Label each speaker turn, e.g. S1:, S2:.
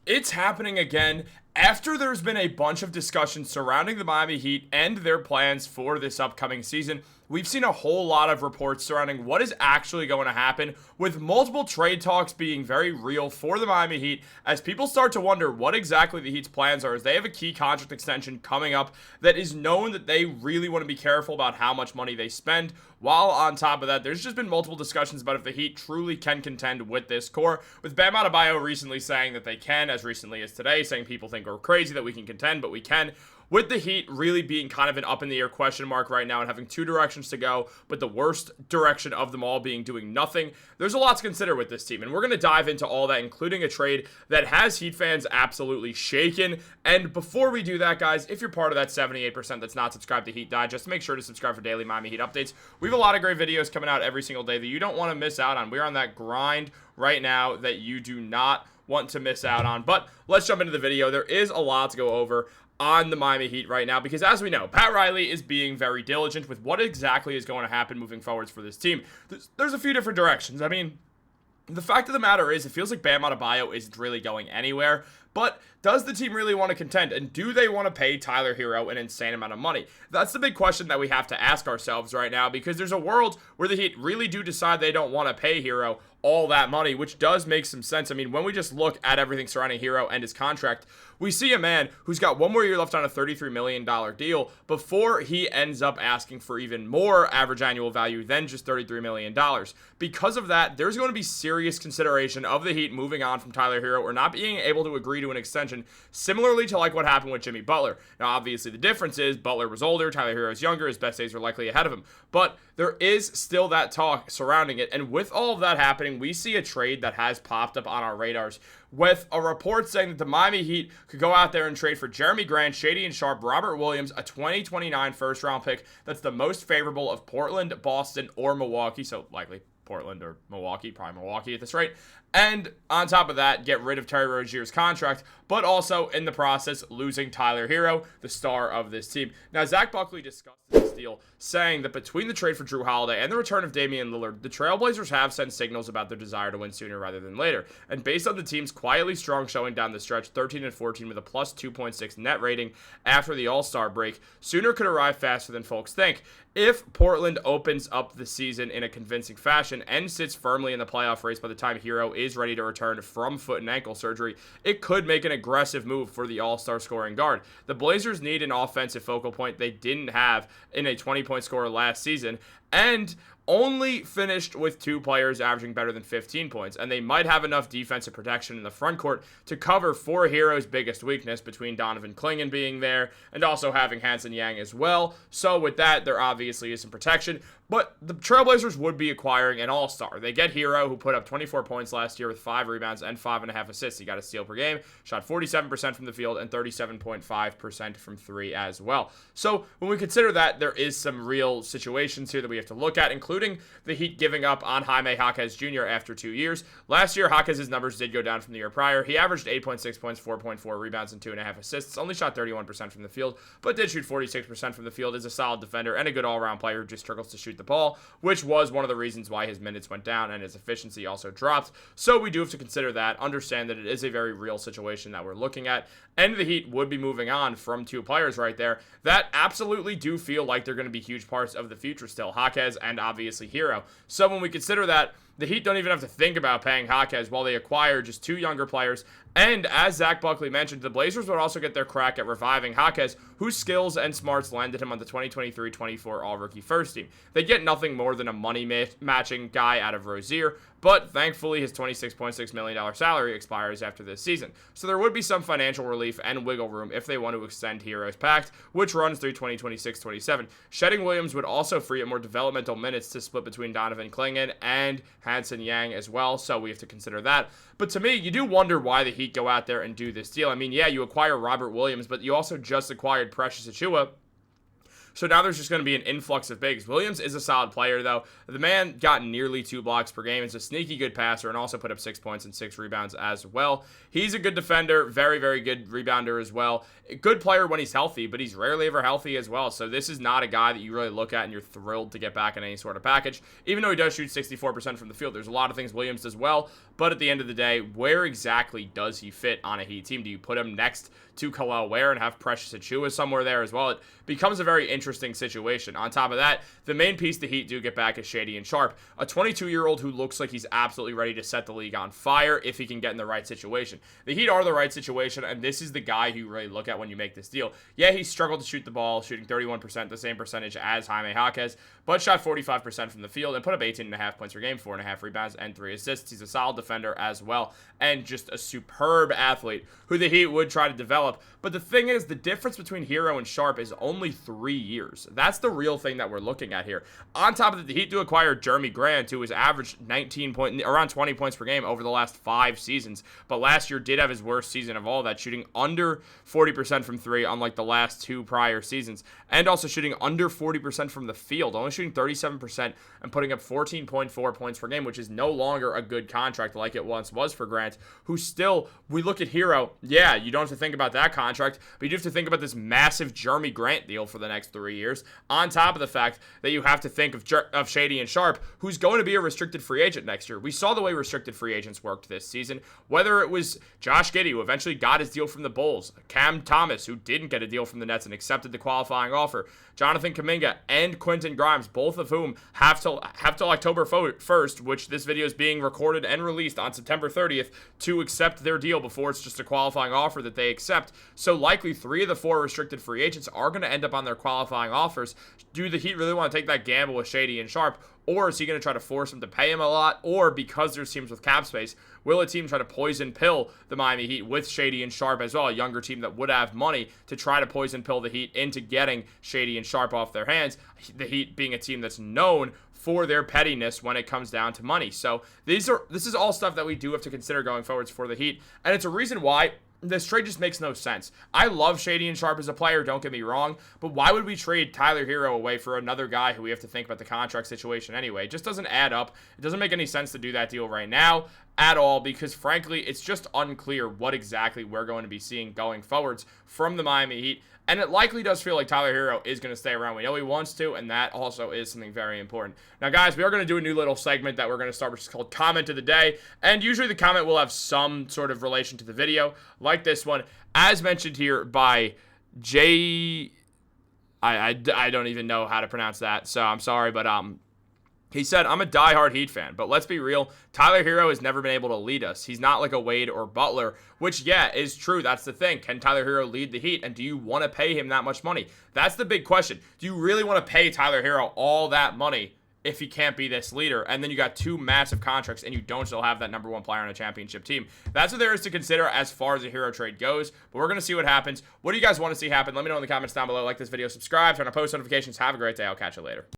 S1: It's happening again after there's been a bunch of discussion surrounding the Miami Heat and their plans for this upcoming season. We've seen a whole lot of reports surrounding what is actually going to happen, with multiple trade talks being very real for the Miami Heat, as people start to wonder what exactly the Heat's plans are, as they have a key contract extension coming up that is known that they really want to be careful about how much money they spend. While on top of that, there's just been multiple discussions about if the Heat truly can contend with this core, with Bam Adebayo recently saying that they can, as recently as today, saying people think we're crazy that we can contend, but we can. With the Heat really being kind of an up-in-the-air question mark right now and having two directions to go, but the worst direction of them all being doing nothing, there's a lot to consider with this team. And we're going to dive into all that, including a trade that has Heat fans absolutely shaken. And before we do that, guys, if you're part of that 78% that's not subscribed to Heat Digest, make sure to subscribe for daily Miami Heat updates. We have a lot of great videos coming out every single day that you don't want to miss out on. We're on that grind right now that you do not want to miss out on. But let's jump into the video. There is a lot to go over on the Miami Heat right now, because as we know, Pat Riley is being very diligent with what exactly is going to happen moving forwards for this team. There's a few different directions. I mean, the fact of the matter is, it feels like Bam Adebayo isn't really going anywhere. But does the team really want to contend? And do they want to pay Tyler Herro an insane amount of money? That's the big question that we have to ask ourselves right now, because there's a world where the Heat really do decide they don't want to pay Herro all that money, which does make some sense. I mean, when we just look at everything surrounding Herro and his contract, we see a man who's got one more year left on a $33 million deal before he ends up asking for even more average annual value than just $33 million. Because of that, there's going to be serious consideration of the Heat moving on from Tyler Herro or not being able to agree to an extension, similarly to like what happened with Jimmy Butler. Now, obviously, the difference is Butler was older, Tyler Herro is younger, his best days were likely ahead of him. But there is still that talk surrounding it, and with all of that happening, we see a trade that has popped up on our radars, with a report saying that the Miami Heat could go out there and trade for Jeremy Grant, Shady and Sharp, Robert Williams, a 2029 first-round pick that's the most favorable of Portland, Boston, or Milwaukee, so likely Portland or Milwaukee, probably Milwaukee at this rate. And on top of that, get rid of Terry Rozier's contract, but also in the process losing Tyler Herro, the star of this team. Now, Zach Buckley discussed this deal, saying that between the trade for Drew Holiday and the return of Damian Lillard, the Trailblazers have sent signals about their desire to win sooner rather than later. And based on the team's quietly strong showing down the stretch, 13-14 with a plus 2.6 net rating after the All-Star break, sooner could arrive faster than folks think. If Portland opens up the season in a convincing fashion and sits firmly in the playoff race by the time Herro is ready to return from foot and ankle surgery, it could make an aggressive move for the all-star scoring guard. The Blazers need an offensive focal point they didn't have in a 20-point scorer last season, and only finished with two players averaging better than 15 points, and they might have enough defensive protection in the front court to cover for Herro's biggest weakness, between Donovan Clingan being there and also having Hanson Yang as well. So with that, there obviously is some protection, but the Trailblazers would be acquiring an all-star. They get Herro, who put up 24 points last year with 5 rebounds and 5.5 assists. He got a steal per game, shot 47% from the field and 37.5% from three as well. So when we consider that, there is some real situations here that we have to look at, including the Heat giving up on Jaime Jaquez Jr. after 2 years. Last year, Jaquez's numbers did go down from the year prior. He averaged 8.6 points, 4.4 rebounds, and 2.5 assists. Only shot 31% from the field, but did shoot 46% from the field. Is a solid defender and a good all-around player who just struggles to shoot the ball, which was one of the reasons why his minutes went down and his efficiency also dropped. So we do have to consider that, understand that it is a very real situation that we're looking at, and the Heat would be moving on from two players right there that absolutely do feel like they're going to be huge parts of the future still, Jaquez and obviously Herro. So when we consider that, the Heat don't even have to think about paying Jaquez while they acquire just two younger players. And as Zach Buckley mentioned, the Blazers would also get their crack at reviving Jaquez, whose skills and smarts landed him on the 2023-24 All-Rookie First Team. They get nothing more than a money-matching guy out of Rozier, but thankfully his $26.6 million salary expires after this season. So there would be some financial relief and wiggle room if they want to extend Herro's pact, which runs through 2026-27. Shedding Williams would also free up more developmental minutes to split between Donovan Clingan and Hanson Yang as well, so we have to consider that. But to me, you do wonder why the Heat go out there and do this deal. I mean, yeah, you acquire Robert Williams, but you also just acquired Precious Achiuwa, So now there's just going to be an influx of bigs. Williams is a solid player, though. The man got nearly 2 blocks per game. He's a sneaky good passer and also put up 6 points and 6 rebounds as well. He's a good defender, very, very good rebounder as well. A good player when he's healthy, but he's rarely ever healthy as well. So this is not a guy that you really look at and you're thrilled to get back in any sort of package. Even though he does shoot 64% from the field, there's a lot of things Williams does well. But at the end of the day, where exactly does he fit on a Heat team? Do you put him next to Khalil Ware and have Precious Achiuwa somewhere there as well? It becomes a very interesting situation. On top of that, the main piece the Heat do get back is Shady and Sharp, a 22-year-old who looks like he's absolutely ready to set the league on fire if he can get in the right situation. The Heat are the right situation, and this is the guy who you really look at when you make this deal. Yeah, he struggled to shoot the ball, shooting 31%, the same percentage as Jaime Jaquez, but shot 45% from the field and put up 18.5 points per game, 4.5 rebounds, and 3 assists. He's a solid defender as well, and just a superb athlete who the Heat would try to develop. But the thing is, the difference between Herro and Sharp is only 3 years. That's the real thing that we're looking at here. On top of that, the Heat do acquire Jeremy Grant, who has averaged around 20 points per game over the last 5 seasons, but last year did have his worst season of all that, shooting under 40% from 3, unlike the last 2 prior seasons, and also shooting under 40% from the field, only shooting 37% and putting up 14.4 points per game, which is no longer a good contract like it once was for Grant, who still, we look at Herro, yeah, you don't have to think about that contract, but you do have to think about this massive Jeremy Grant deal for the next 3 years, on top of the fact that you have to think of Shady and Sharp, who's going to be a restricted free agent next year. We saw the way restricted free agents worked this season, whether it was Josh Giddey, who eventually got his deal from the Bulls, Cam Thomas, who didn't get a deal from the Nets and accepted the qualifying offer, Jonathan Kuminga, and Quentin Grimes, both of whom have till October 1st, which this video is being recorded and released on September 30th, to accept their deal before it's just a qualifying offer that they accept. So likely 3 of the 4 restricted free agents are going to end up on their qualifying offers. Do the Heat really want to take that gamble with Shady and Sharp? Or is he going to try to force him to pay him a lot? Or because there's teams with cap space, will a team try to poison pill the Miami Heat with Shady and Sharp as well, a younger team that would have money to try to poison pill the Heat into getting Shady and Sharp off their hands, the Heat being a team that's known for their pettiness when it comes down to money. So this is all stuff that we do have to consider going forwards for the Heat, and it's a reason why this trade just makes no sense. I love Shady and Sharp as a player, don't get me wrong, but why would we trade Tyler Herro away for another guy who we have to think about the contract situation anyway? It just doesn't add up. It doesn't make any sense to do that deal right now at all, because frankly, it's just unclear what exactly we're going to be seeing going forwards from the Miami Heat. And it likely does feel like Tyler Herro is going to stay around. We know he wants to, and that also is something very important. Now, guys, we are going to do a new little segment that we're going to start, which is called Comment of the Day. And usually the comment will have some sort of relation to the video, like this one, as mentioned here by J... I don't even know how to pronounce that, so I'm sorry, but he said, I'm a diehard Heat fan, but let's be real, Tyler Herro has never been able to lead us. He's not like a Wade or Butler, which, yeah, is true. That's the thing. Can Tyler Herro lead the Heat, and do you want to pay him that much money? That's the big question. Do you really want to pay Tyler Herro all that money if he can't be this leader? And then you got 2 massive contracts, and you don't still have that number 1 player on a championship team. That's what there is to consider as far as the Herro trade goes, but we're going to see what happens. What do you guys want to see happen? Let me know in the comments down below. Like this video, subscribe, turn on post notifications. Have a great day. I'll catch you later.